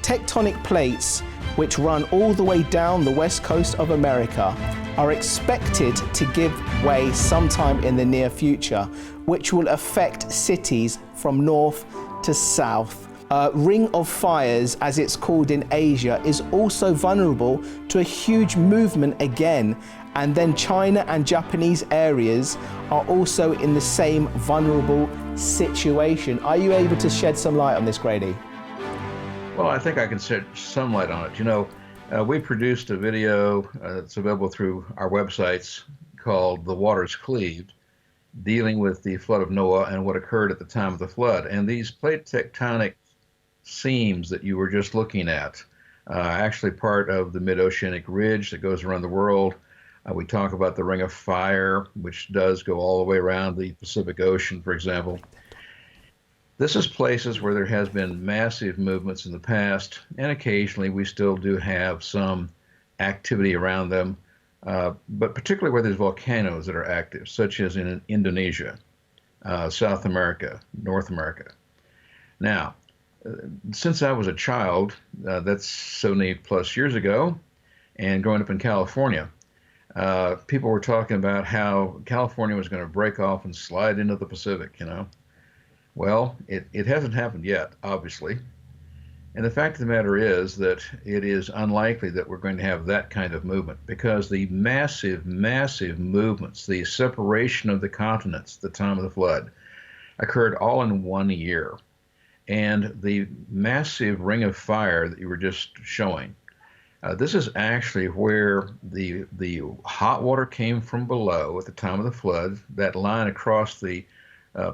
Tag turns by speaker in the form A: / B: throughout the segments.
A: Tectonic plates, which run all the way down the west coast of America, are expected to give way sometime in the near future, which will affect cities from north to south. Ring of Fires, as it's called in Asia, is also vulnerable to a huge movement again. And then China and Japanese areas are also in the same vulnerable situation. Are you able to shed some light on this, Grady?
B: Well, I think I can shed some light on it. You know, we produced a video that's available through our websites called The Waters Cleaved, dealing with the flood of Noah and what occurred at the time of the flood. And these plate tectonic seams that you were just looking at, actually part of the mid-oceanic ridge that goes around the world. We talk about the Ring of Fire, which does go all the way around the Pacific Ocean, for example. This is places where there has been massive movements in the past, and occasionally we still do have some activity around them, but particularly where there's volcanoes that are active, such as in Indonesia, South America, North America. Now, since I was a child, that's 70 plus years ago, and growing up in California, people were talking about how California was going to break off and slide into the Pacific, you know. Well, it hasn't happened yet, obviously. And the fact of the matter is that it is unlikely that we're going to have that kind of movement, because the massive, massive movements, the separation of the continents at the time of the flood, occurred all in 1 year. And the massive Ring of Fire that you were just showing, this is actually where the hot water came from below at the time of the flood, that line across the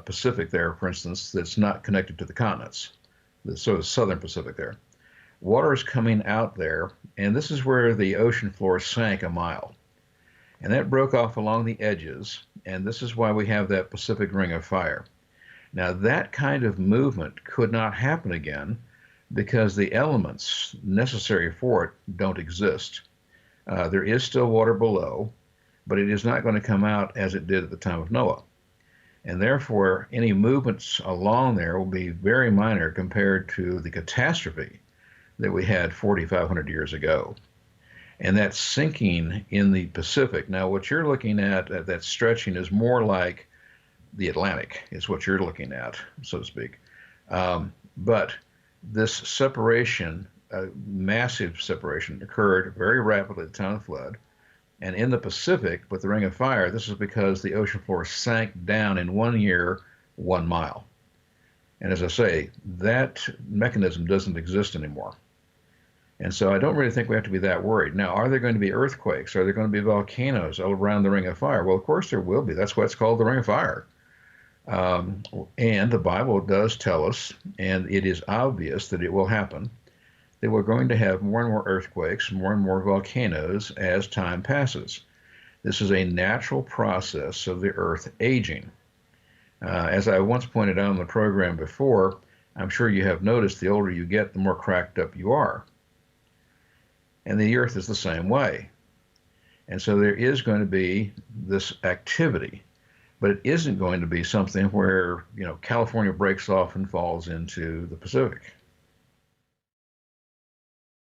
B: Pacific there, for instance, that's not connected to the continents, the sort of southern Pacific there. Water is coming out there, and this is where the ocean floor sank a mile. And that broke off along the edges, and this is why we have that Pacific Ring of Fire. Now, that kind of movement could not happen again because the elements necessary for it don't exist. There is still water below, but it is not going to come out as it did at the time of Noah. And therefore, any movements along there will be very minor compared to the catastrophe that we had 4,500 years ago. And that sinking in the Pacific. Now, what you're looking at that stretching is more like the Atlantic, is what you're looking at, so to speak. But this separation, massive separation, occurred very rapidly at the time of the flood. And in the Pacific, with the Ring of Fire, this is because the ocean floor sank down in 1 year, 1 mile. And as I say, that mechanism doesn't exist anymore. And so I don't really think we have to be that worried. Now, are there going to be earthquakes? Are there going to be volcanoes all around the Ring of Fire? Well, of course there will be. That's why it's called the Ring of Fire. And the Bible does tell us, and it is obvious that it will happen, that we're going to have more and more earthquakes, more and more volcanoes as time passes. This is a natural process of the earth aging. As I once pointed out on the program before, I'm sure you have noticed the older you get, the more cracked up you are. And the earth is the same way. And so there is going to be this activity, but it isn't going to be something where, you know, California breaks off and falls into the Pacific.